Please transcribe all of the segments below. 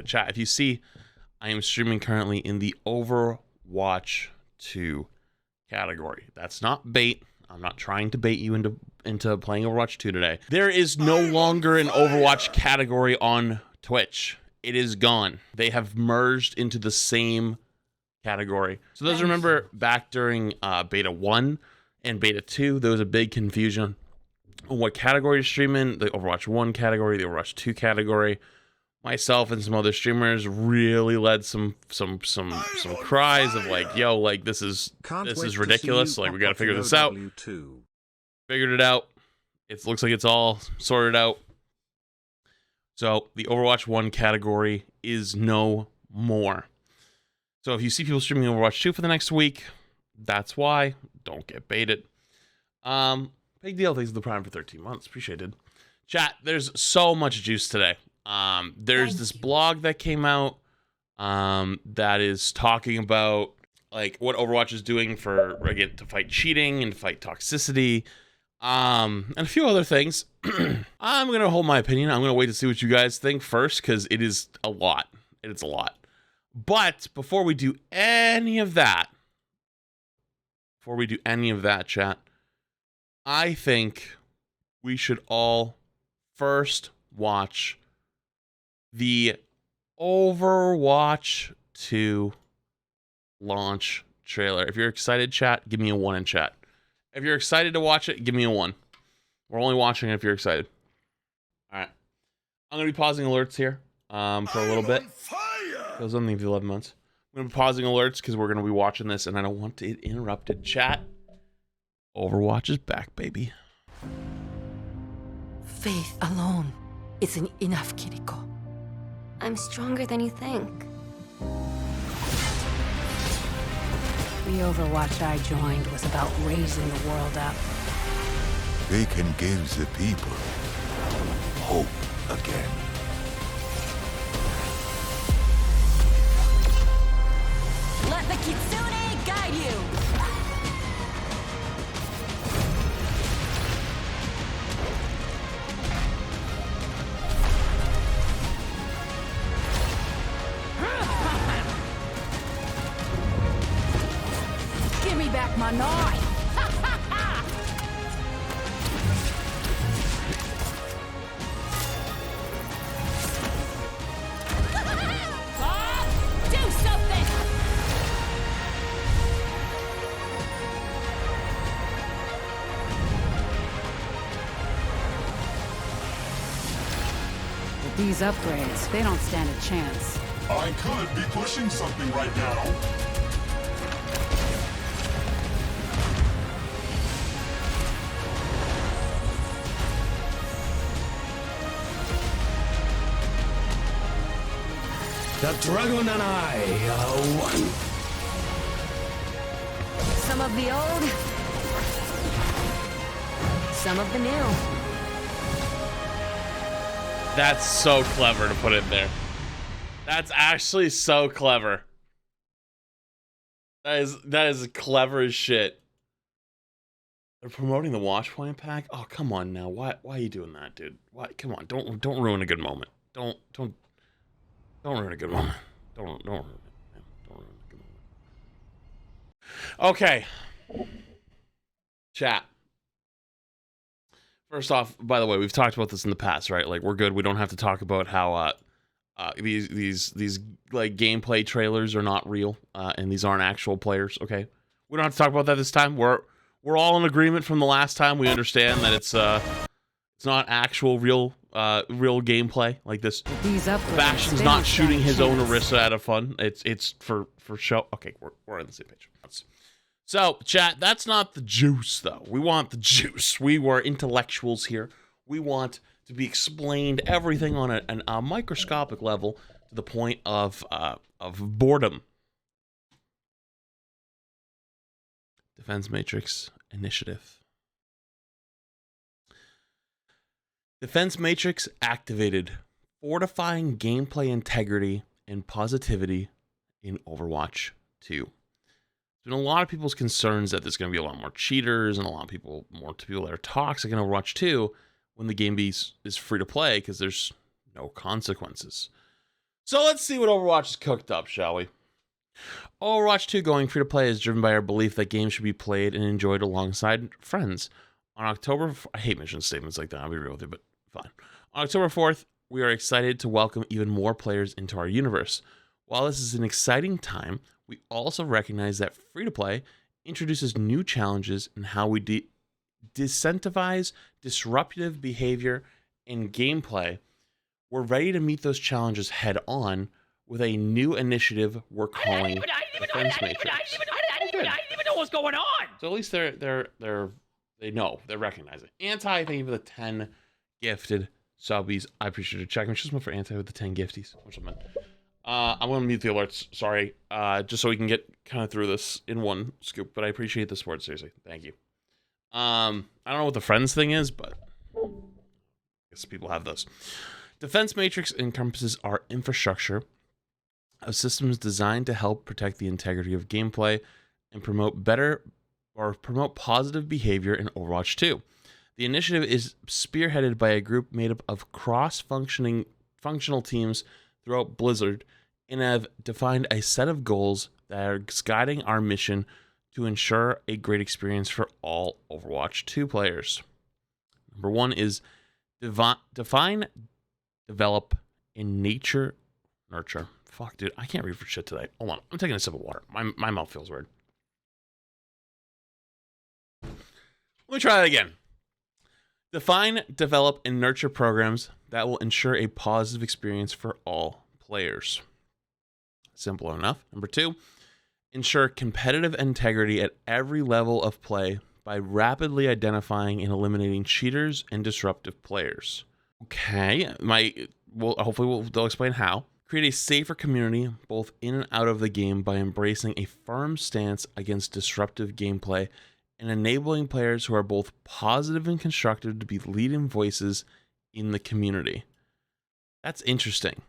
chat, if you see, I am streaming currently in the Overwatch 2 category. That's not bait. I'm not trying to bait you into playing Overwatch 2 today. There is no longer an Overwatch category on Twitch. It is gone. They have merged into the same category. So those remember back during beta 1 and beta 2, there was a big confusion on what category to stream in. The Overwatch 1 category, the Overwatch 2 category. Myself and some other streamers really led some cries of like, yo, like this is ridiculous. Like we got to figure this out. Figured it out. It looks like it's all sorted out. So the Overwatch 1 category is no more. So if you see people streaming Overwatch 2 for the next week, that's why. Don't get baited. Big deal. Thanks to the Prime for 13 months. Appreciated. Chat, there's so much juice today. There's this blog that came out that is talking about like what Overwatch is doing for again to fight cheating and fight toxicity, and a few other things. I'm gonna hold my opinion. I'm gonna wait to see what you guys think first because it is a lot. It's a lot. But before we do any of that, chat, I think we should all first watch the Overwatch 2 launch trailer. If you're excited, chat, give me a 1 in chat. If you're excited to watch it, give me a 1. We're only watching it if you're excited. All right. I'm going to be pausing alerts here for a little bit. Those only the 11 months. I'm going to be pausing alerts because we're going to be watching this and I don't want it interrupted. Chat, Overwatch is back, baby. Faith alone isn't enough, Kiriko. I'm stronger than you think. The Overwatch I joined was about raising the world up. They can give the people hope again. Let the Kitsune guide you! Give me back my knife! Bob, do something! With these upgrades, they don't stand a chance. I could be pushing something right now. The dragon and I are one. Some of the old, some of the new. That's so clever to put it there. That's actually so clever. That is clever as shit. They're promoting the Watch Point pack? Oh, come on now. Why are you doing that, dude? Why? Come on. Don't ruin a good moment. Don't ruin a good moment. Don't ruin it. Don't ruin a good moment. Okay. Chat. First off, by the way, we've talked about this in the past, right? Like, we're good. We don't have to talk about how these like gameplay trailers are not real, and these aren't actual players. Okay, we don't have to talk about that this time. We're all in agreement from the last time. We understand that it's not actual real gameplay like this. Bastion's not shooting his own Orisa out of fun. It's for show. Okay, we're on the same page. So, chat, that's not the juice, though. We want the juice. We were intellectuals here. We want to be explained everything on a microscopic level to the point of boredom. Defense Matrix Initiative. Defense Matrix activated, fortifying gameplay integrity and positivity in Overwatch 2. There's been a lot of people's concerns that there's going to be a lot more cheaters and a lot of people that are toxic in Overwatch 2 when the game is free to play because there's no consequences. So let's see what Overwatch has cooked up, shall we? Overwatch 2 going free to play is driven by our belief that games should be played and enjoyed alongside friends. I hate mission statements like that, I'll be real with you, but fine. On October 4th, we are excited to welcome even more players into our universe. While this is an exciting time, we also recognize that free to play introduces new challenges in how we disincentivize disruptive behavior and gameplay. We're ready to meet those challenges head on with a new initiative we're calling Defense Matrix. I didn't even know what's going on. So at least they know, they recognize it. Anti, thank you for the 10 gifted subbies. I appreciate it. Check me just for Anti with the 10 gifties or something. I'm gonna mute the alerts. Sorry, just so we can get kind of through this in one scoop. But I appreciate the support. Seriously, thank you. I don't know what the friends thing is, but I guess people have those. Defense Matrix encompasses our infrastructure of systems designed to help protect the integrity of gameplay and promote positive behavior in Overwatch 2. The initiative is spearheaded by a group made up of functional teams throughout Blizzard and have defined a set of goals that are guiding our mission to ensure a great experience for all Overwatch 2 players. Number 1 is define, develop, and nurture. Fuck, dude, I can't read for shit today. Hold on, I'm taking a sip of water. My mouth feels weird. Let me try that again. Define, develop, and nurture programs that will ensure a positive experience for all players. Simple enough. Number 2, ensure competitive integrity at every level of play by rapidly identifying and eliminating cheaters and disruptive players. Okay, they'll explain how. Create a safer community both in and out of the game by embracing a firm stance against disruptive gameplay and enabling players who are both positive and constructive to be leading voices in the community. That's interesting.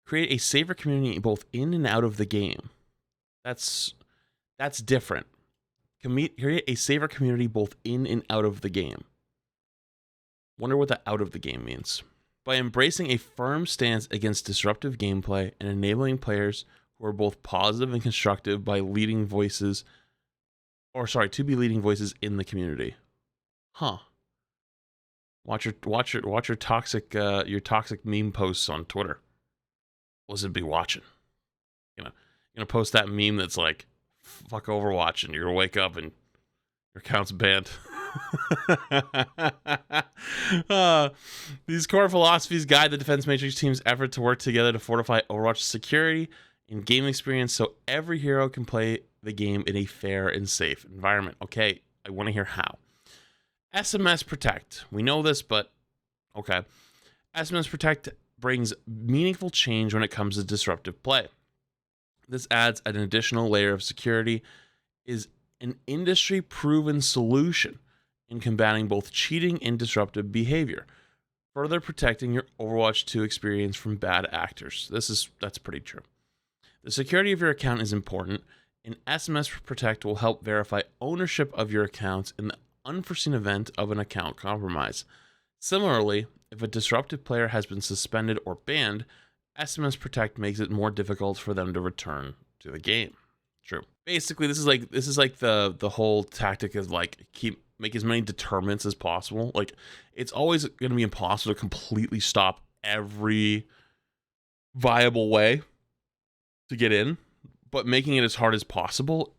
Create a safer community both in and out of the game. That's different. Create a safer community both in and out of the game. Wonder what the out of the game means. By embracing a firm stance against disruptive gameplay and enabling players who are both positive and constructive by leading voices, to be leading voices in the community. Huh. Watch your toxic meme posts on Twitter. What's it be watching? You're gonna post that meme that's like, fuck Overwatch, and you're gonna wake up and your account's banned. These core philosophies guide the Defense Matrix team's effort to work together to fortify Overwatch's security and game experience so every hero can play the game in a fair and safe environment. Okay, I want to hear how. SMS Protect. We know this, but okay. SMS Protect brings meaningful change when it comes to disruptive play. This adds an additional layer of security, is an industry-proven solution in combating both cheating and disruptive behavior, further protecting your Overwatch 2 experience from bad actors. That's pretty true. The security of your account is important, and SMS Protect will help verify ownership of your accounts in the unforeseen event of an account compromise. Similarly, if a disruptive player has been suspended or banned, SMS Protect makes it more difficult for them to return to the game. True. Basically, this is like the whole tactic of like make as many determinants as possible. Like, it's always going to be impossible to completely stop every viable way to get in, but making it as hard as possible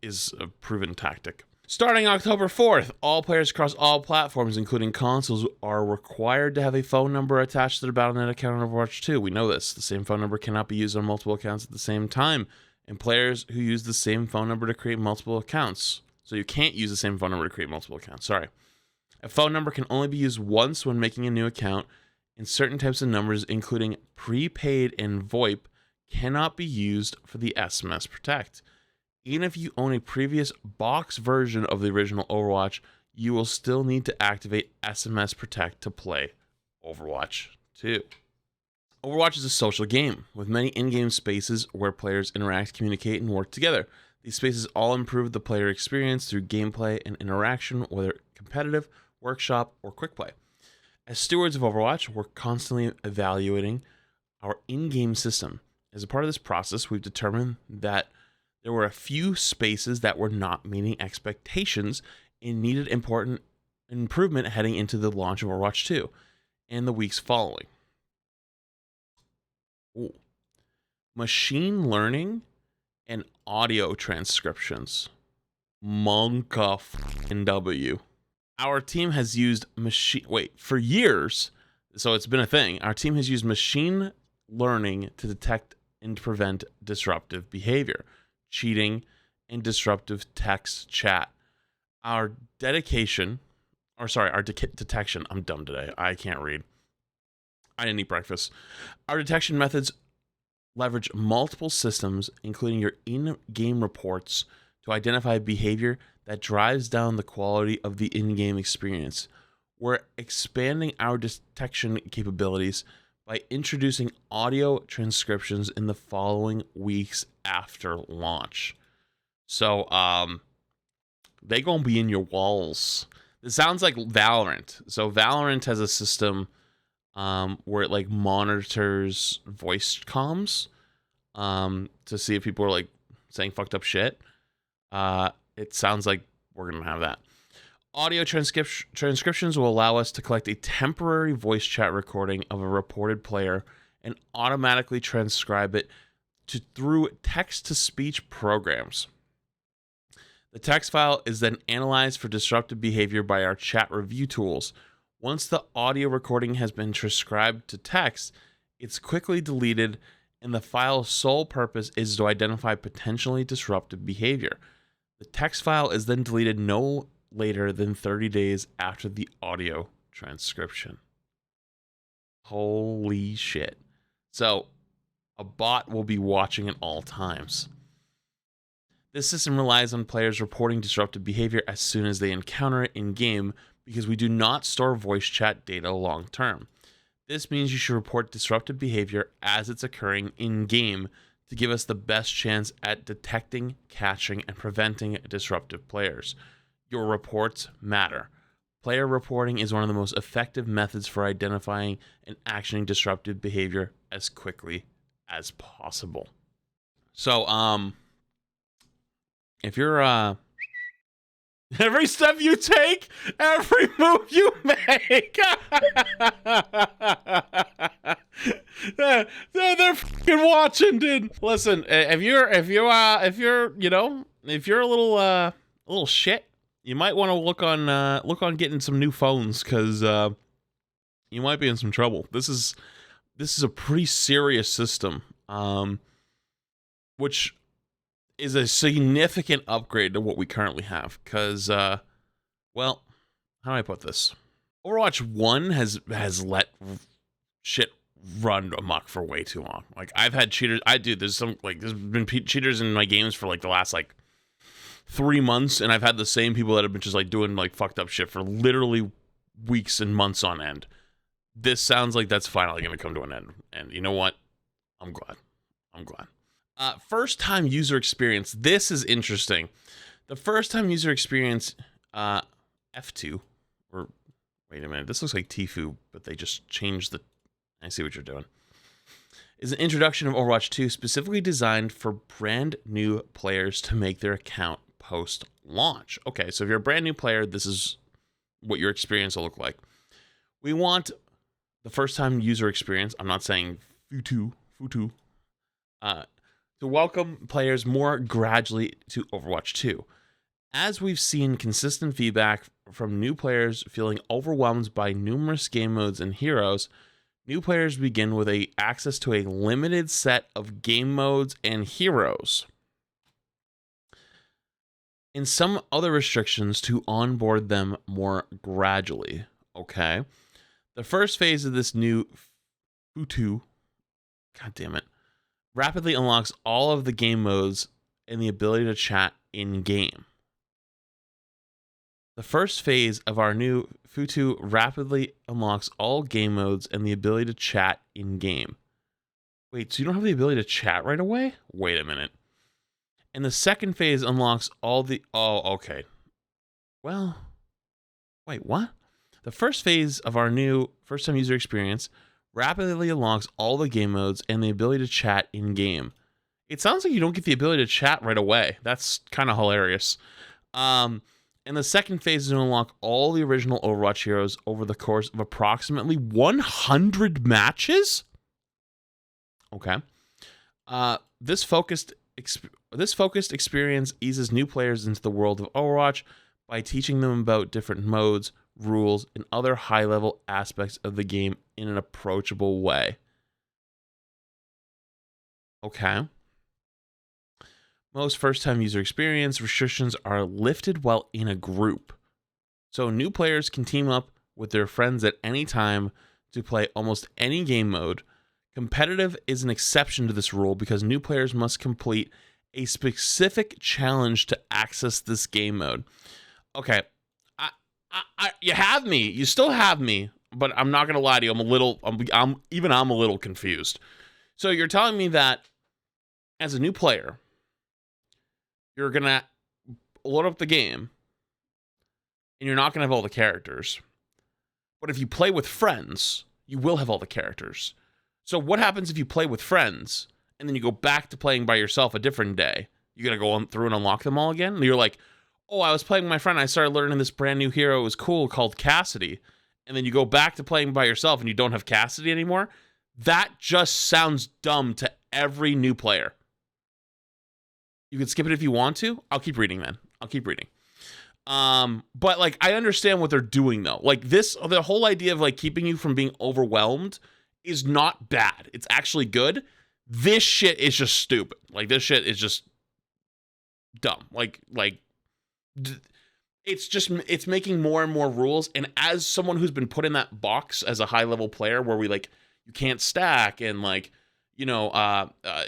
is a proven tactic. Starting October 4th, all players across all platforms, including consoles, are required to have a phone number attached to their Battle.net account on Overwatch 2. We know this. The same phone number cannot be used on multiple accounts at the same time, and players who use the same phone number to create multiple accounts. So you can't use the same phone number to create multiple accounts. Sorry. A phone number can only be used once when making a new account, and certain types of numbers, including prepaid and VoIP, cannot be used for the SMS Protect. Even if you own a previous box version of the original Overwatch, you will still need to activate SMS Protect to play Overwatch 2. Overwatch is a social game with many in-game spaces where players interact, communicate, and work together. These spaces all improve the player experience through gameplay and interaction, whether competitive, workshop, or quick play. As stewards of Overwatch, we're constantly evaluating our in-game system. As a part of this process, we've determined that there were a few spaces that were not meeting expectations and needed important improvement heading into the launch of Overwatch 2 and the weeks following. Ooh. Machine learning and audio transcriptions. Monka f***ing W. Our team has used for years, so it's been a thing. Our team has used machine learning to detect and prevent disruptive behavior, cheating, and disruptive text chat. Our detection, I'm dumb today. I can't read. I didn't eat breakfast. Our detection methods leverage multiple systems, including your in-game reports, to identify behavior that drives down the quality of the in-game experience. We're expanding our detection capabilities by introducing audio transcriptions in the following weeks after launch. So, they gonna be in your walls. This sounds like Valorant. So Valorant has a system where it like monitors voice comms to see if people are like saying fucked up shit. It sounds like we're gonna have that. Audio transcriptions will allow us to collect a temporary voice chat recording of a reported player and automatically transcribe it through text-to-speech programs. The text file is then analyzed for disruptive behavior by our chat review tools. Once the audio recording has been transcribed to text, it's quickly deleted, and the file's sole purpose is to identify potentially disruptive behavior. The text file is then deleted no later than 30 days after the audio transcription. Holy shit. So, a bot will be watching at all times. This system relies on players reporting disruptive behavior as soon as they encounter it in-game because we do not store voice chat data long-term. This means you should report disruptive behavior as it's occurring in-game to give us the best chance at detecting, catching, and preventing disruptive players. Your reports matter. Player reporting is one of the most effective methods for identifying and actioning disruptive behavior as quickly as possible. So, if you're, every step you take, every move you make, they're fucking watching, dude. Listen, if you're a little shit, you might want to look on getting some new phones, because you might be in some trouble. This is a pretty serious system, which is a significant upgrade to what we currently have. Because, well, how do I put this? Overwatch 1 has let shit run amok for way too long. Like, I've had cheaters. There's been cheaters in my games for like the last like 3 months, and I've had the same people that have been just like doing like fucked up shit for literally weeks and months on end. This sounds like that's finally going to come to an end, and you know what? I'm glad. First time user experience. This is interesting. The first time user experience, F2, or wait a minute, this looks like Tfue, but they just changed the. I see what you're doing. Is an introduction of Overwatch 2 specifically designed for brand new players to make their account post-launch. Okay, so if you're a brand new player, this is what your experience will look like. We want the first time user experience, I'm not saying Futu, to welcome players more gradually to Overwatch 2. As we've seen consistent feedback from new players feeling overwhelmed by numerous game modes and heroes, new players begin with access to a limited set of game modes and heroes, and some other restrictions to onboard them more gradually. Okay. The first phase of this new Futu, god damn it, rapidly unlocks all of the game modes and the ability to chat in-game. The first phase of our new Futu rapidly unlocks all game modes and the ability to chat in-game. Wait, so you don't have the ability to chat right away? Wait a minute. And the second phase unlocks all the... Oh, okay. Well, wait, what? The first phase of our new first-time user experience rapidly unlocks all the game modes and the ability to chat in-game. It sounds like you don't get the ability to chat right away. That's kind of hilarious. And the second phase is to unlock all the original Overwatch heroes over the course of approximately 100 matches. Okay. This focused experience eases new players into the world of Overwatch by teaching them about different modes, rules, and other high-level aspects of the game in an approachable way. Okay. Most first-time user experience restrictions are lifted while in a group. So new players can team up with their friends at any time to play almost any game mode. Competitive is an exception to this rule because new players must complete a specific challenge to access this game mode. Okay, you have me. You still have me, but I'm not gonna lie to you. I'm a little confused. So you're telling me that as a new player, you're gonna load up the game, and you're not gonna have all the characters. But if you play with friends, you will have all the characters. So what happens if you play with friends and then you go back to playing by yourself a different day? You're going to go on through and unlock them all again? And you're like, oh, I was playing with my friend. I started learning this brand new hero. It was cool called Cassidy. And then you go back to playing by yourself and you don't have Cassidy anymore? That just sounds dumb to every new player. You can skip it if you want to. I'll keep reading then. I'll keep reading. But like, I understand what they're doing though. Like the whole idea of like keeping you from being overwhelmed is not bad. It's actually good. This shit is just stupid. Like this shit is just dumb. It's making more and more rules. And as someone who's been put in that box as a high level player where we like, you can't stack and like, you know,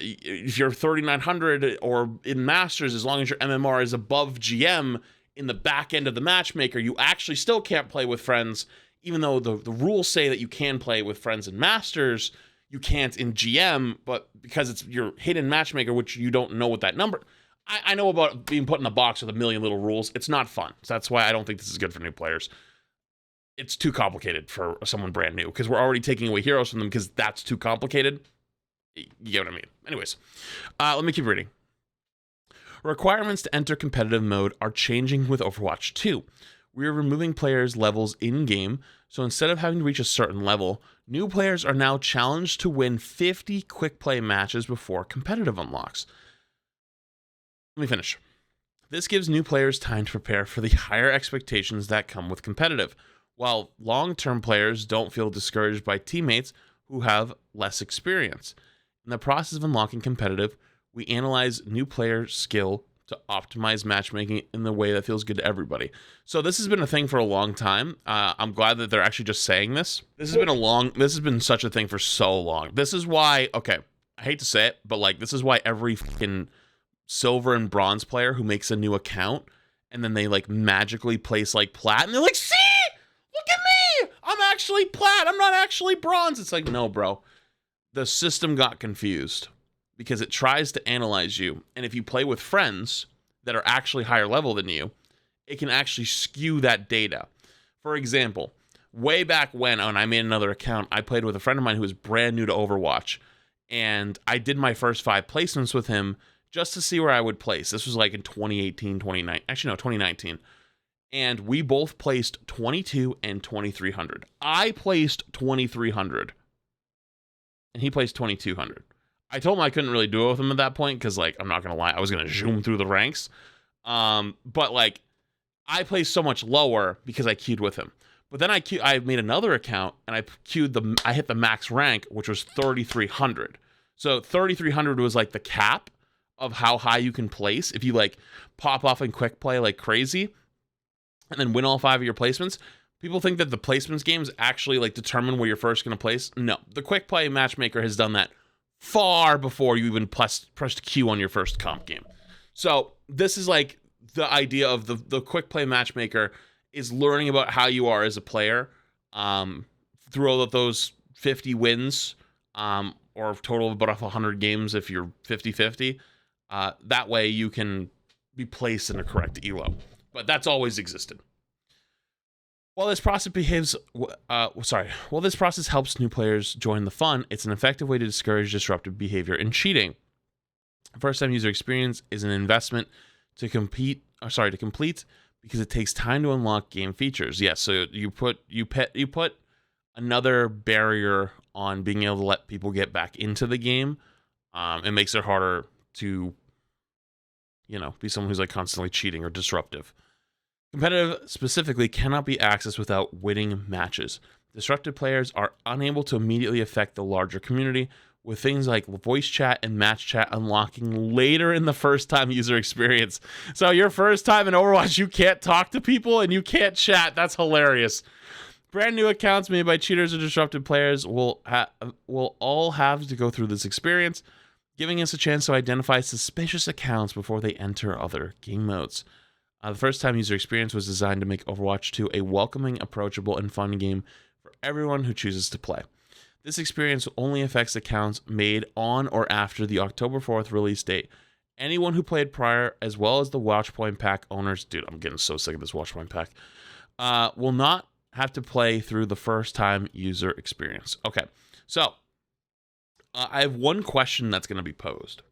if you're 3,900 or in Masters, as long as your MMR is above GM in the back end of the matchmaker, you actually still can't play with friends, even though the rules say that you can play with friends in Masters, you can't in GM, but because it's your hidden matchmaker, which you don't know what that number. I know about being put in a box with a million little rules. It's not fun. So that's why I don't think this is good for new players. It's too complicated for someone brand new because we're already taking away heroes from them because that's too complicated. You get what I mean? Anyways, let me keep reading. Requirements to enter competitive mode are changing with Overwatch 2. We are removing players' levels in-game, so instead of having to reach a certain level, new players are now challenged to win 50 quick play matches before competitive unlocks. Let me finish. This gives new players time to prepare for the higher expectations that come with competitive, while long-term players don't feel discouraged by teammates who have less experience. In the process of unlocking competitive, we analyze new player skill to optimize matchmaking in the way that feels good to everybody. So this has been a thing for a long time. I'm glad that they're actually just saying this. This has been such a thing for so long. This is why, okay, I hate to say it, but like this is why every fucking silver and bronze player who makes a new account and then they like magically place like plat and they're like, see, look at me, I'm actually plat, I'm not actually bronze. It's like, no, bro. The system got confused because it tries to analyze you. And if you play with friends that are actually higher level than you, it can actually skew that data. For example, way back when I made another account, I played with a friend of mine who was brand new to Overwatch. And I did my first 5 placements with him just to see where I would place. This was like in 2019. And we both placed 22 and 2300. I placed 2300. And he placed 2200. I told him I couldn't really do it with him at that point because, like, I'm not going to lie, I was going to zoom through the ranks. But, like, I placed so much lower because I queued with him. But then I made another account and I hit the max rank, which was 3,300. So 3,300 was, like, the cap of how high you can place if you, like, pop off in quick play like crazy and then win all 5 of your placements. People think that the placements games actually like determine where you're first going to place. No, the quick play matchmaker has done that far before you even pressed Q on your first comp game. So this is like the idea of the quick play matchmaker is learning about how you are as a player through all of those 50 wins or a total of about 100 games if you're 50-50. That way you can be placed in a correct elo. But that's always existed. While this process while this process helps new players join the fun, it's an effective way to discourage disruptive behavior and cheating. First-time user experience is an investment to complete because it takes time to unlock game features. Yes, so you put another barrier on being able to let people get back into the game. It makes it harder to, be someone who's like constantly cheating or disruptive. Competitive specifically cannot be accessed without winning matches. Disruptive players are unable to immediately affect the larger community, with things like voice chat and match chat unlocking later in the first-time user experience. So your first time in Overwatch, you can't talk to people and you can't chat. That's hilarious. Brand new accounts made by cheaters or disruptive players will all have to go through this experience, giving us a chance to identify suspicious accounts before they enter other game modes. The first-time user experience was designed to make Overwatch 2 a welcoming, approachable, and fun game for everyone who chooses to play. This experience only affects accounts made on or after the October 4th release date. Anyone who played prior, as well as the Watchpoint Pack owners, dude, I'm getting so sick of this Watchpoint Pack, will not have to play through the first-time user experience. Okay, so I have one question that's going to be posed.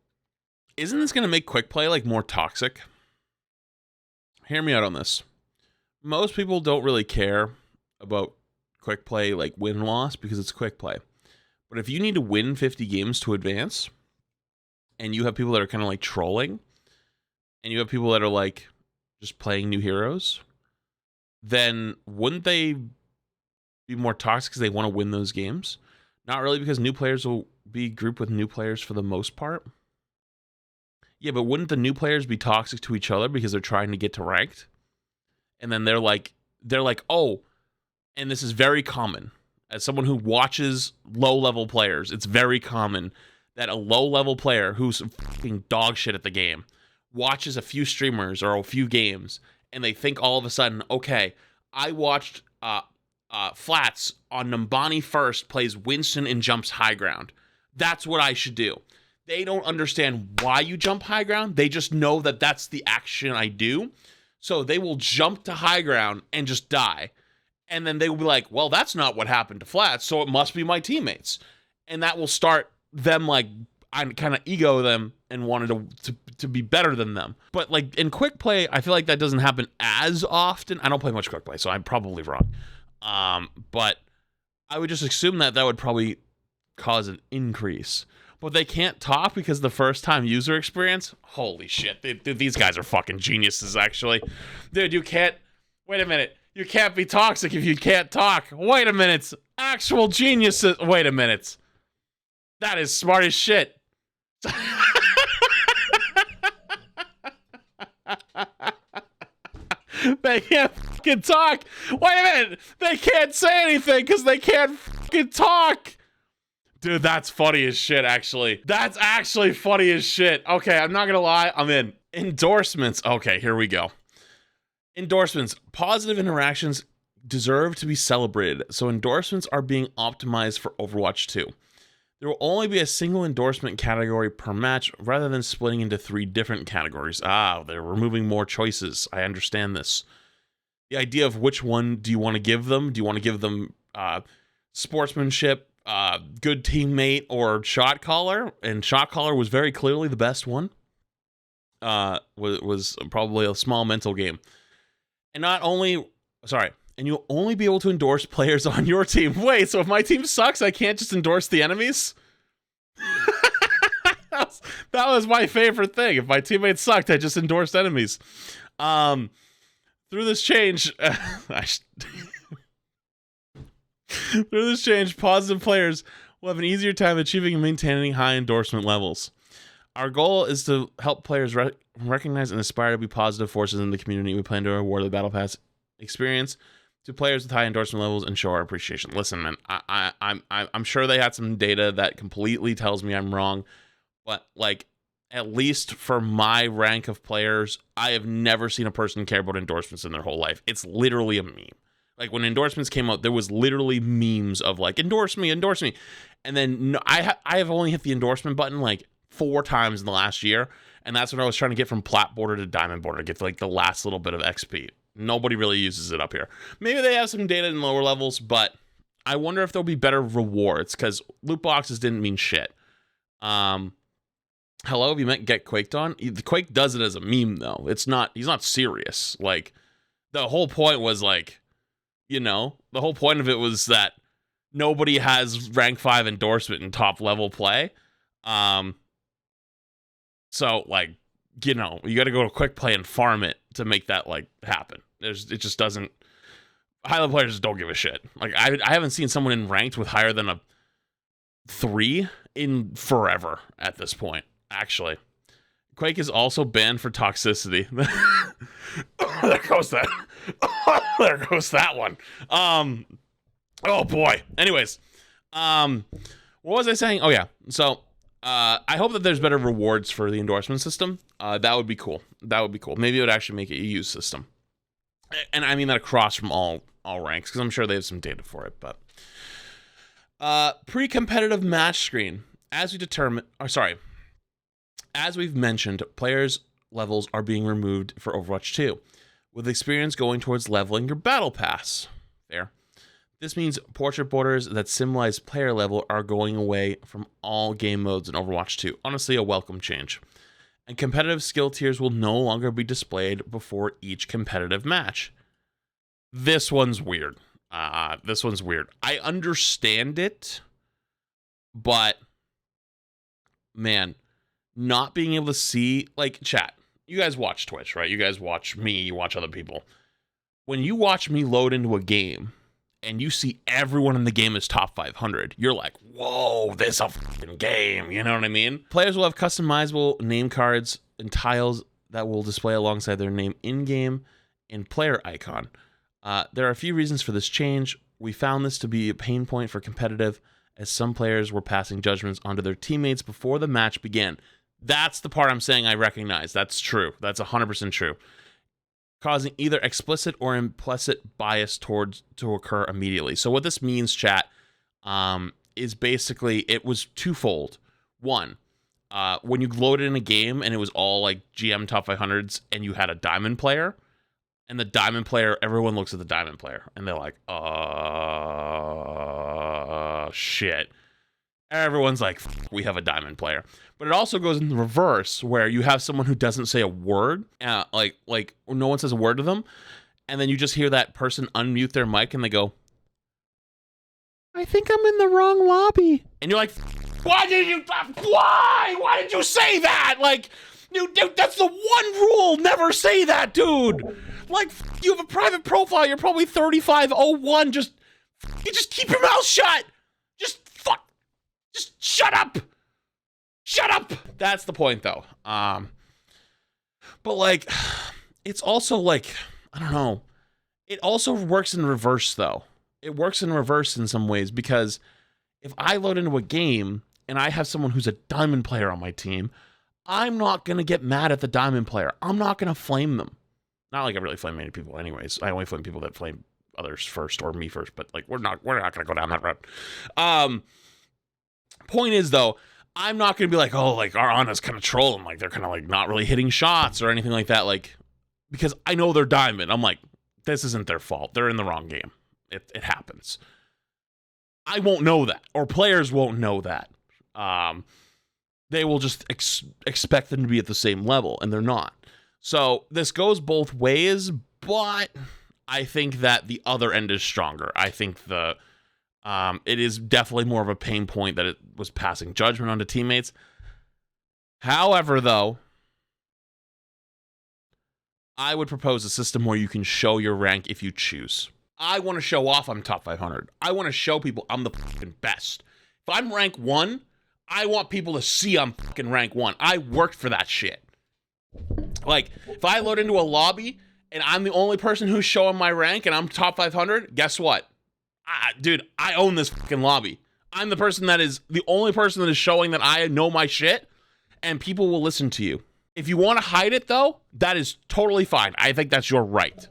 Isn't this going to make quick play like more toxic? Hear me out on this. Most people don't really care about quick play like win-loss because it's quick play. But if you need to win 50 games to advance, and you have people that are kind of like trolling, and you have people that are like just playing new heroes, then wouldn't they be more toxic because they want to win those games? Not really, because new players will be grouped with new players for the most part. Yeah, but wouldn't the new players be toxic to each other because they're trying to get to ranked? And then they're like, oh, and this is very common. As someone who watches low-level players, it's very common that a low-level player who's fucking dog shit at the game watches a few streamers or a few games, and they think all of a sudden, okay, I watched Flats on Numbani first plays Winston and jumps high ground. That's what I should do. They don't understand why you jump high ground. They just know that that's the action I do. So they will jump to high ground and just die. And then they will be like, well, that's not what happened to Flats, so it must be my teammates. And that will start them like, I kind of ego them and wanted to be better than them. But like in quick play, I feel like that doesn't happen as often. I don't play much quick play, so I'm probably wrong. But I would just assume that would probably cause an increase. But they can't talk because the first time user experience, holy shit. Dude, these guys are fucking geniuses, actually. Dude, wait a minute. You can't be toxic if you can't talk. Wait a minute. Actual geniuses. Wait a minute. That is smart as shit. They can't fucking talk. Wait a minute. They can't say anything because they can't fucking talk. Dude, that's funny as shit, actually. That's actually funny as shit. Okay, I'm not gonna lie. I'm in. Endorsements. Okay, here we go. Endorsements. Positive interactions deserve to be celebrated, so endorsements are being optimized for Overwatch 2. There will only be a single endorsement category per match rather than splitting into 3 different categories. They're removing more choices. I understand this. The idea of which one do you want to give them? Do you want to give them sportsmanship, good teammate, or shot caller? And shot caller was very clearly the best one. Was probably a small mental game. And and you'll only be able to endorse players on your team. Wait, so if my team sucks, I can't just endorse the enemies? that was my favorite thing. If my teammates sucked, I just endorsed enemies. Through this change, positive players will have an easier time achieving and maintaining high endorsement levels. Our goal is to help players recognize and aspire to be positive forces in the community. We plan to award the Battle Pass experience to players with high endorsement levels and show our appreciation. Listen, man, I'm sure they had some data that completely tells me I'm wrong, but like, at least for my rank of players, I have never seen a person care about endorsements in their whole life. It's literally a meme. Like when endorsements came out, there was literally memes of like, endorse me. And then I have only hit the endorsement button like 4 times in the last year. And that's when I was trying to get from plat border to diamond border to get like the last little bit of XP. Nobody really uses it up here. Maybe they have some data in lower levels, but I wonder if there'll be better rewards, because loot boxes didn't mean shit. Hello, have you met Get Quaked on? The Quake does it as a meme, though. He's not serious. Like, the whole point was, like, the whole point of it was that nobody has rank 5 endorsement in top level play. So, like, you got to go to quick play and farm it to make that, like, happen. It just doesn't. High level players just don't give a shit. Like, I haven't seen someone in ranked with higher than a 3 in forever at this point, actually. Quake is also banned for toxicity. There goes that. There goes that one. Oh boy. Anyways, what was I saying? Oh yeah. So, I hope that there's better rewards for the endorsement system. That would be cool. Maybe it would actually make it a use system. And I mean that across from all ranks, because I'm sure they have some data for it. But pre-competitive match screen. As we've mentioned, players' levels are being removed for Overwatch 2, with experience going towards leveling your battle pass. Fair. This means portrait borders that symbolize player level are going away from all game modes in Overwatch 2. Honestly, a welcome change. And competitive skill tiers will no longer be displayed before each competitive match. This one's weird. I understand it, but man, not being able to see, like, chat. You guys watch Twitch, right? You guys watch me, you watch other people. When you watch me load into a game and you see everyone in the game is top 500, you're like, whoa, this is a fucking game. You know what I mean? Players will have customizable name cards and tiles that will display alongside their name in-game and player icon. There are a few reasons for this change. We found this to be a pain point for competitive, as some players were passing judgments onto their teammates before the match began. That's the part I'm saying I recognize. That's true. That's 100% true. Causing either explicit or implicit bias to occur immediately. So what this means, chat, is basically it was twofold. One, when you loaded in a game and it was all like GM top 500s and you had a diamond player, and the diamond player, everyone looks at the diamond player and they're like, shit. Everyone's like, we have a diamond player. But it also goes in the reverse, where you have someone who doesn't say a word, like no one says a word to them, and then you just hear that person unmute their mic and they go, I think I'm in the wrong lobby. And you're like, why did you say that? Like, dude, that's the one rule. Never say that, dude. Like, you have a private profile. You're probably 3501. Just keep your mouth shut. Just shut up. Shut up. That's the point, though. But like, it's also like, I don't know. It also works in reverse, though. It works in reverse in some ways, because if I load into a game and I have someone who's a diamond player on my team, I'm not going to get mad at the diamond player. I'm not going to flame them. Not like I really flame many people anyways. I only flame people that flame others first or me first, but like we're not going to go down that road. Point is, though, I'm not going to be like, oh, like Ariana's kind of trolling, like they're kind of like not really hitting shots or anything like that, like, because I know they're diamond. I'm like, this isn't their fault. They're in the wrong game. It happens. I won't know that, or players won't know that. They will just expect them to be at the same level, and they're not. So this goes both ways, but I think that the other end is stronger. I think it is definitely more of a pain point that it was passing judgment onto teammates. However, though, I would propose a system where you can show your rank if you choose. I want to show off I'm top 500. I want to show people I'm the fucking best. If I'm rank 1, I want people to see I'm fucking rank 1. I worked for that shit. Like, if I load into a lobby and I'm the only person who's showing my rank and I'm top 500, guess what? Dude, I own this fucking lobby. I'm the only person that is showing that I know my shit, and people will listen to you. If you want to hide it, though, that is totally fine. I think that's your right.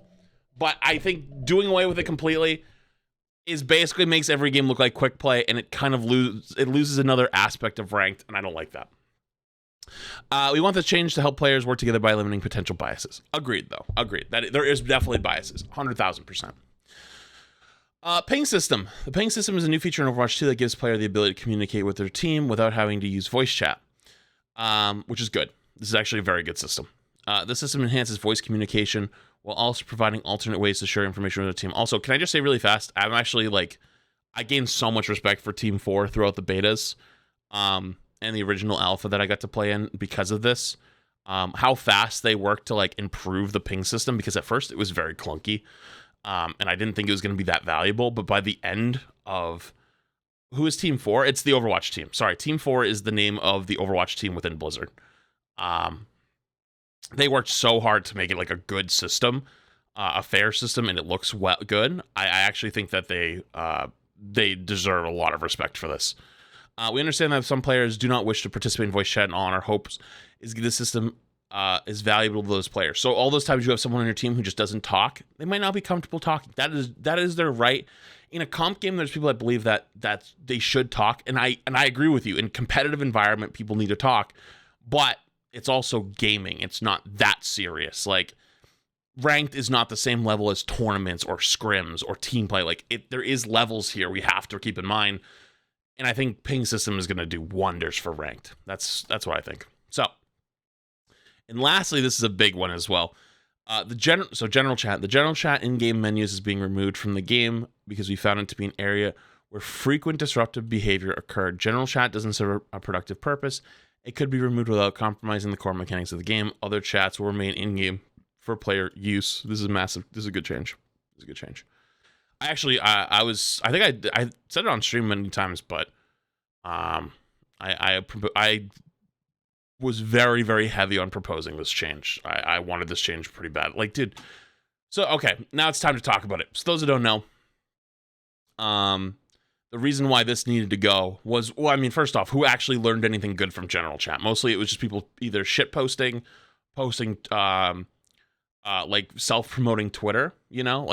But I think doing away with it completely is basically makes every game look like quick play, and it kind of loses another aspect of ranked, and I don't like that. We want this change to help players work together by eliminating potential biases. Agreed, though. Agreed. That there is definitely biases. 100,000%. Ping system. The ping system is a new feature in Overwatch 2 that gives player the ability to communicate with their team without having to use voice chat, which is good. This is actually a very good system. The system enhances voice communication while also providing alternate ways to share information with the team. Also, can I just say really fast, I'm actually I gained so much respect for Team 4 throughout the betas and the original alpha that I got to play in because of this. How fast they worked to improve the ping system, because at first it was very clunky. And I didn't think it was going to be that valuable, but by the end of... Who is Team 4? It's the Overwatch team. Sorry, Team 4 is the name of the Overwatch team within Blizzard. They worked so hard to make it a good system, a fair system, and it looks good. I actually think that they deserve a lot of respect for this. We understand that some players do not wish to participate in voice chat, and all our hopes is the system is valuable to those players. So all those times you have someone on your team who just doesn't talk, they might not be comfortable talking. That is their right. In a comp game, there's people that believe that they should talk, and I agree with you. In competitive environment, people need to talk, but it's also gaming. It's not that serious. Ranked is not the same level as tournaments or scrims or team play. There is levels here we have to keep in mind, and I think ping system is going to do wonders for ranked. That's what I think. So. And lastly, this is a big one as well. General chat. The general chat in-game menus is being removed from the game because we found it to be an area where frequent disruptive behavior occurred. General chat doesn't serve a productive purpose. It could be removed without compromising the core mechanics of the game. Other chats will remain in-game for player use. This is massive. This is a good change. This is a good change. I think I said it on stream many times, but I was very, very heavy on proposing this change. I wanted this change pretty bad. Dude. So, okay, now it's time to talk about it. So those who don't know, the reason why this needed to go was, first off, who actually learned anything good from general chat? Mostly it was just people either shit posting, self-promoting Twitter,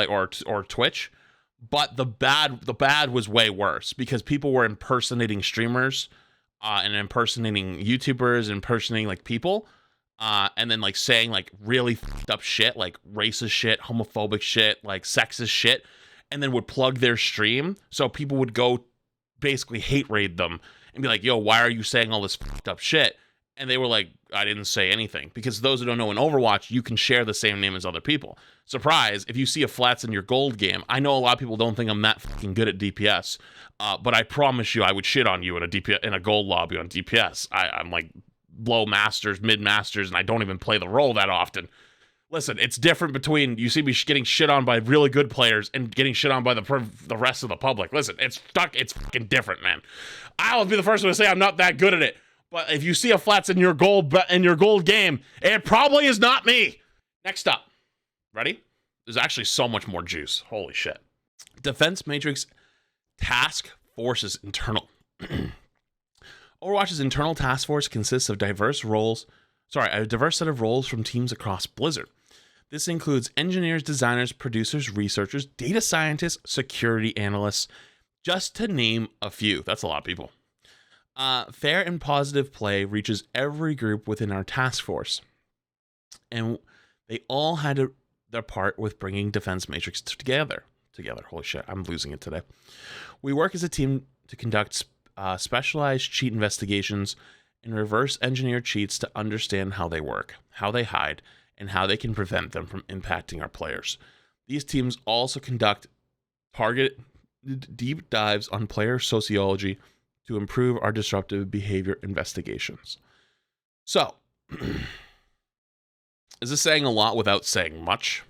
or Twitch. But the bad was way worse because people were impersonating streamers, and impersonating YouTubers, impersonating people, and then saying really fucked up shit, racist shit, homophobic shit, sexist shit, and then would plug their stream, so people would go basically hate raid them and be like, yo, why are you saying all this fucked up shit? And they were like, I didn't say anything. Because those who don't know, in Overwatch, you can share the same name as other people. Surprise, if you see a flats in your gold game, I know a lot of people don't think I'm that fucking good at DPS, but I promise you I would shit on you in a gold lobby on DPS. I'm low masters, mid masters, and I don't even play the role that often. Listen, it's different between you see me getting shit on by really good players and getting shit on by the rest of the public. Listen, it's fucking different, man. I'll be the first one to say I'm not that good at it. But if you see a flats in your gold game, it probably is not me. Next up, ready? There's actually so much more juice. Holy shit. Defense Matrix Task Force is internal. Overwatch's internal task force consists of a diverse set of roles from teams across Blizzard. This includes engineers, designers, producers, researchers, data scientists, security analysts, just to name a few. That's a lot of people. Fair and positive play reaches every group within our task force, and they all had their part with bringing Defense Matrix together. Holy shit, I'm losing it today. We work as a team to conduct specialized cheat investigations and reverse engineer cheats to understand how they work, how they hide, and how they can prevent them from impacting our players. These teams also conduct targeted deep dives on player sociology to improve our disruptive behavior investigations. So, is this saying a lot without saying much?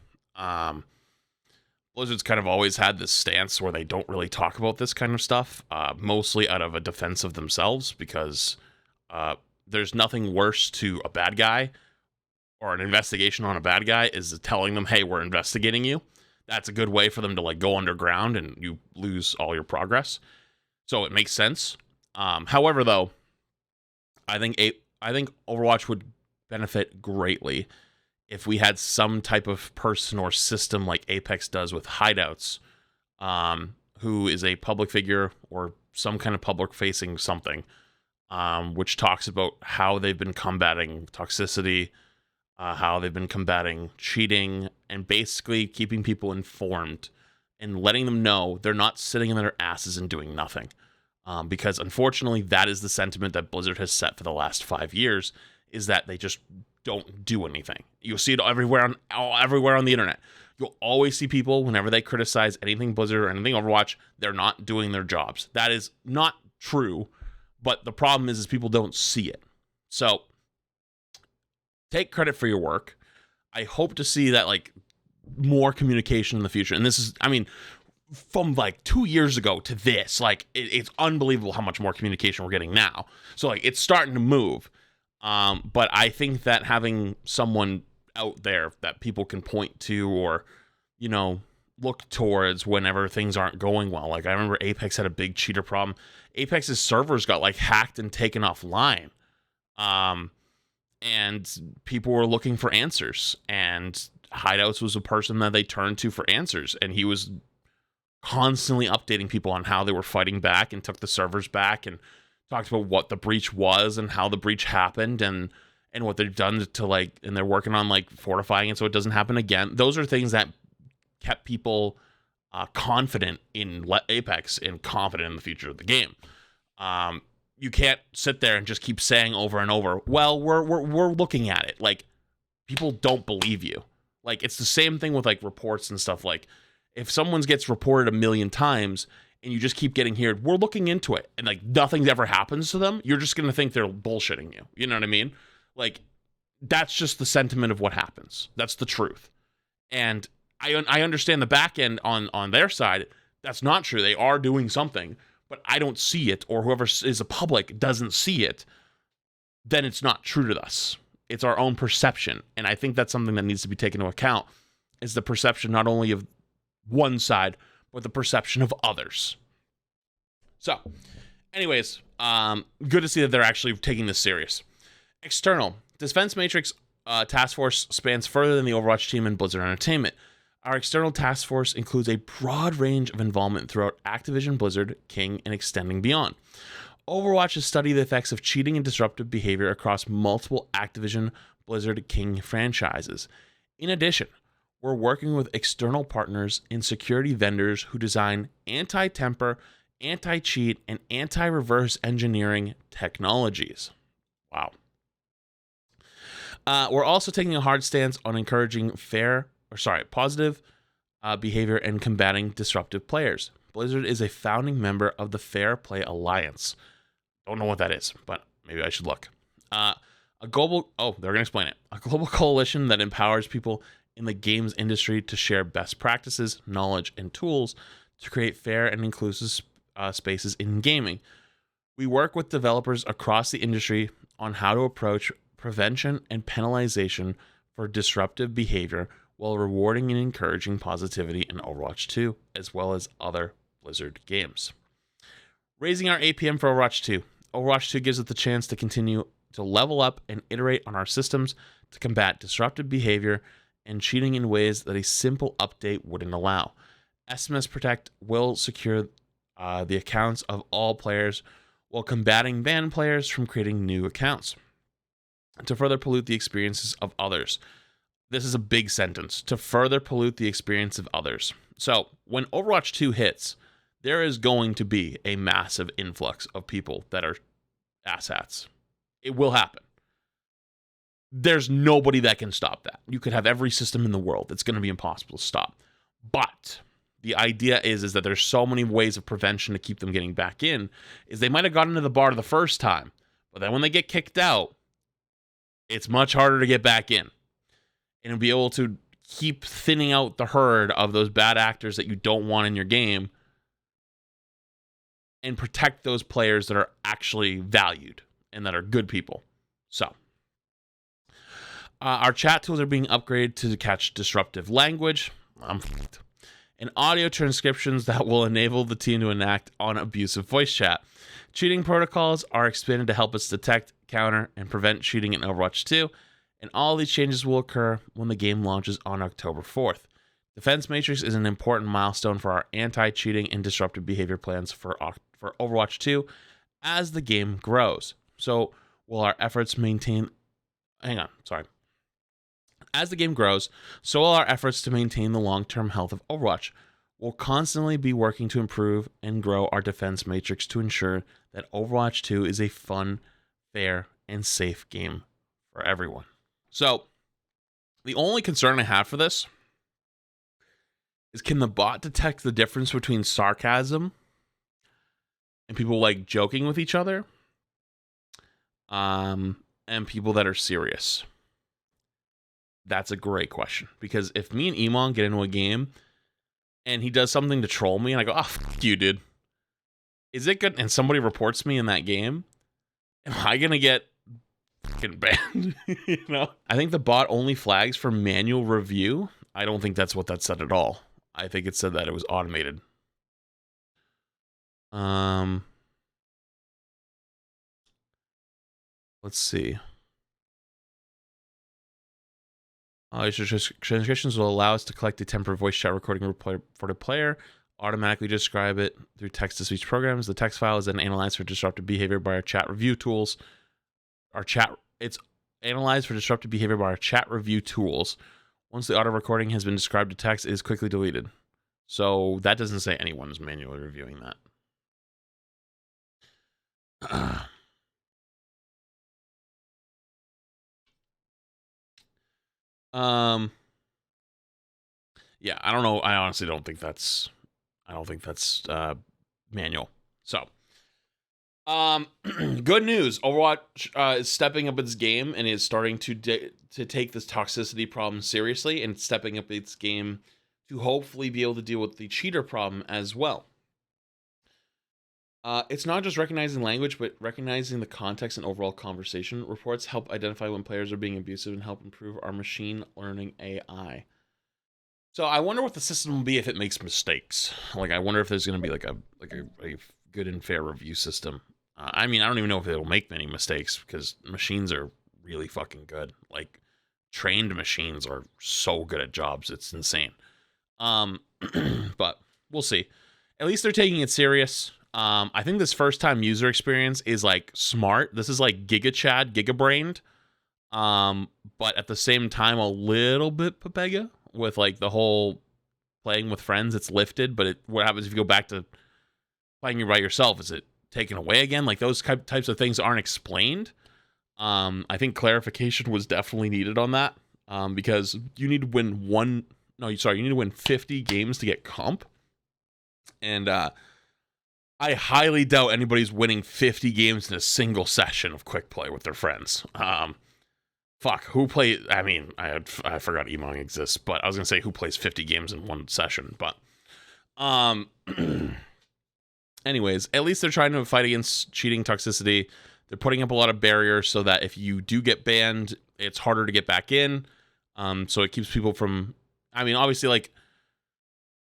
Blizzard's kind of always had this stance where they don't really talk about this kind of stuff, mostly out of a defense of themselves, because there's nothing worse to a bad guy or an investigation on a bad guy is telling them, hey, we're investigating you. That's a good way for them to go underground and you lose all your progress. So it makes sense. However, though, I think Overwatch would benefit greatly if we had some type of person or system like Apex does with hideouts, who is a public figure or some kind of public-facing something, which talks about how they've been combating toxicity, how they've been combating cheating, and basically keeping people informed and letting them know they're not sitting in their asses and doing nothing. Because unfortunately, that is the sentiment that Blizzard has set for the last 5 years, is that they just don't do anything. You'll see it everywhere on the internet. You'll always see people, whenever they criticize anything Blizzard or anything Overwatch, they're not doing their jobs. That is not true, but the problem is people don't see it. So take credit for your work. I hope to see that, like, more communication in the future. And this is, I mean, from like 2 years ago to this, like, it's unbelievable how much more communication we're getting now. So, like, it's starting to move. But I think that having someone out there that people can point to, or, you know, look towards whenever things aren't going well. Like, I remember Apex had a big cheater problem. Apex's servers got, like, hacked and taken offline. And people were looking for answers, and Hideouts was a person that they turned to for answers, and he was constantly updating people on how they were fighting back, and took the servers back, and talked about what the breach was and how the breach happened, and what they've done to, like, and they're working on, like, fortifying it so it doesn't happen again. Those are things that kept people confident in Apex and confident in the future of the game. You can't sit there and just keep saying over and over, well, we're looking at it. Like, people don't believe you. Like, it's the same thing with, like, reports and stuff. Like, if someone gets reported 1 million times and you just keep getting here, we're looking into it, and, like, nothing ever happens to them, you're just going to think they're bullshitting you. You know what I mean? Like, that's just the sentiment of what happens. That's the truth. And I understand the back end on their side. That's not true. They are doing something, but I don't see it, or whoever is the public doesn't see it. Then it's not true to us. It's our own perception. And I think that's something that needs to be taken into account, is the perception not only of one side, but the perception of others. So, anyways, good to see that they're actually taking this serious. External. Defense Matrix task force spans further than the Overwatch team and Blizzard Entertainment. Our external task force includes a broad range of involvement throughout Activision, Blizzard, King, and extending beyond. Overwatch has studied the effects of cheating and disruptive behavior across multiple Activision, Blizzard, King franchises. In addition, we're working with external partners and security vendors who design anti-temper, anti-cheat, and anti-reverse engineering technologies. Wow. We're also taking a hard stance on encouraging positive behavior and combating disruptive players. Blizzard is a founding member of the Fair Play Alliance. Don't know what that is, but maybe I should look. They're going to explain it. A global coalition that empowers people in the games industry to share best practices, knowledge, and tools to create fair and inclusive spaces in gaming. We work with developers across the industry on how to approach prevention and penalization for disruptive behavior while rewarding and encouraging positivity in Overwatch 2, as well as other Blizzard games. Raising our APM for Overwatch 2. Overwatch 2 gives us the chance to continue to level up and iterate on our systems to combat disruptive behavior and cheating in ways that a simple update wouldn't allow. SMS Protect will secure the accounts of all players while combating banned players from creating new accounts to further pollute the experiences of others. This is a big sentence. To further pollute the experience of others. So when Overwatch 2 hits, there is going to be a massive influx of people that are asshats. It will happen. There's nobody that can stop that. You could have every system in the world. It's going to be impossible to stop. But the idea is that there's so many ways of prevention to keep them getting back in, is they might have gotten into the bar the first time, but then when they get kicked out, it's much harder to get back in. And be able to keep thinning out the herd of those bad actors that you don't want in your game and protect those players that are actually valued and that are good people. So, our chat tools are being upgraded to catch disruptive language and audio transcriptions that will enable the team to enact on abusive voice chat. Cheating protocols are expanded to help us detect, counter, and prevent cheating in Overwatch 2. And all these changes will occur when the game launches on October 4th. Defense Matrix is an important milestone for our anti-cheating and disruptive behavior plans for Overwatch 2, as the game grows. So will our efforts maintain... As the game grows, so will our efforts to maintain the long-term health of Overwatch. We'll constantly be working to improve and grow our defense matrix to ensure that Overwatch 2 is a fun, fair, and safe game for everyone. So, the only concern I have for this is, can the bot detect the difference between sarcasm and people like joking with each other, and people that are serious? That's a great question, because if me and Emon get into a game and he does something to troll me and I go, oh, fuck you, dude, is it good? And somebody reports me in that game, am I gonna get fucking banned? You know, I think the bot only flags for manual review. I don't think that's what that said at all. I think it said that it was automated. Let's see. Transcriptions will allow us to collect a temporary voice chat recording for the player, automatically describe it through text-to-speech programs. The text file is then analyzed for disruptive behavior by our chat review tools. It's analyzed for disruptive behavior by our chat review tools. Once the auto recording has been described to text, it is quickly deleted. So that doesn't say anyone is manually reviewing that. Yeah, I don't know. I honestly don't think that's manual. So, good news. Overwatch is stepping up its game and is starting to take this toxicity problem seriously, and stepping up its game to hopefully be able to deal with the cheater problem as well. It's not just recognizing language, but recognizing the context and overall conversation. Reports help identify when players are being abusive and help improve our machine learning AI. So I wonder what the system will be if it makes mistakes. Like, I wonder if there's going to be like a good and fair review system. I mean, I don't even know if it'll make many mistakes, because machines are really fucking good. Like, trained machines are so good at jobs. It's insane. But we'll see. At least they're taking it serious. I think this first time user experience is like smart. This is like gigabrained. But at the same time, a little bit Papega with like the whole playing with friends. It's lifted, but what happens if you go back to playing it by yourself? Is it taken away again? Like, those types of things aren't explained. I think clarification was definitely needed on that. Because you need to win you need to win 50 games to get comp. And, I highly doubt anybody's winning 50 games in a single session of quick play with their friends. Who play? I mean, I forgot Emong exists, but I was gonna say who plays 50 games in one session. But, anyways, at least they're trying to fight against cheating toxicity. They're putting up a lot of barriers so that if you do get banned, it's harder to get back in. So it keeps people from. I mean, obviously, like,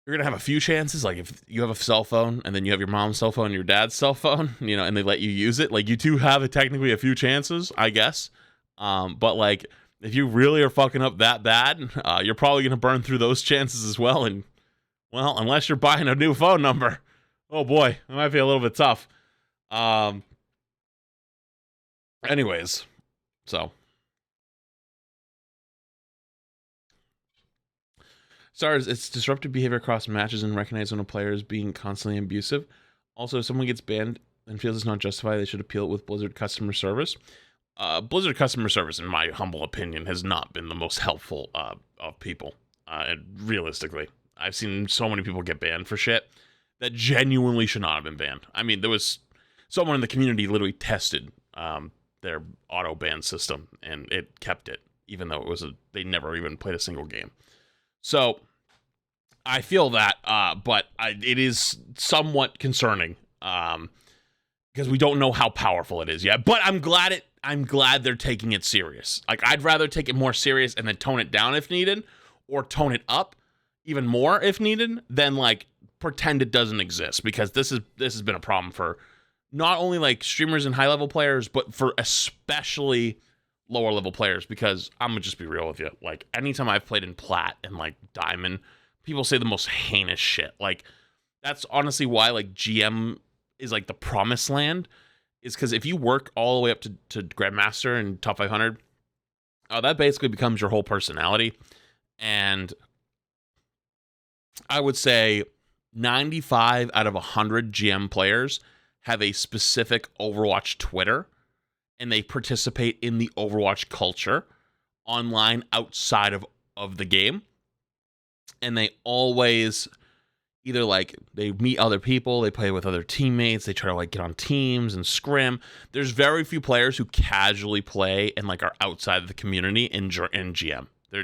you're going to have a few chances. Like, if you have a cell phone and then you have your mom's cell phone and your dad's cell phone, and they let you use it, like, you do have technically a few chances, I guess. But, like, if you really are fucking up that bad, you're probably going to burn through those chances as well. And, well, unless you're buying a new phone number, oh boy, it might be a little bit tough. Anyways, so. Stars, it's disruptive behavior across matches and recognize when a player is being constantly abusive. Also, if someone gets banned and feels it's not justified, they should appeal it with Blizzard customer service. Blizzard customer service, in my humble opinion, has not been the most helpful of people. And realistically, I've seen so many people get banned for shit that genuinely should not have been banned. I mean, there was someone in the community literally tested their auto ban system, and it kept it, even though they never even played a single game. So I feel that, but it is somewhat concerning because we don't know how powerful it is yet. But I'm glad they're taking it serious. Like, I'd rather take it more serious and then tone it down if needed, or tone it up even more if needed, than like pretend it doesn't exist. Because this has been a problem for not only like streamers and high level players, but for especially lower level players. Because I'm gonna just be real with you, like, anytime I've played in plat and like diamond, people say the most heinous shit. Like, that's honestly why like GM is like the promised land, is because if you work all the way up to Grandmaster and top 500, that basically becomes your whole personality. And I would say 95 out of 100 GM players have a specific Overwatch Twitter, and they participate in the Overwatch culture online outside of the game. And they always either like they meet other people, they play with other teammates, they try to like get on teams and scrim. There's very few players who casually play and like are outside of the community in GM. There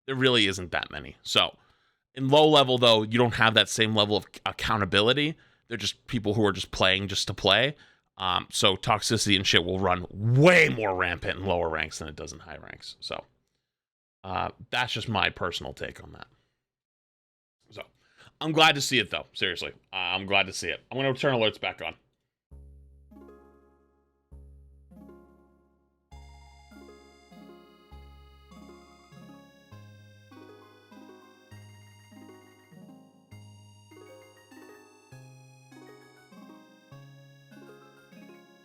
really isn't that many. So in low level though, you don't have that same level of accountability. They're just people who are just playing just to play. So toxicity and shit will run way more rampant in lower ranks than it does in high ranks. So that's just my personal take on that. So I'm glad to see it though. Seriously, I'm glad to see it. I'm going to turn alerts back on.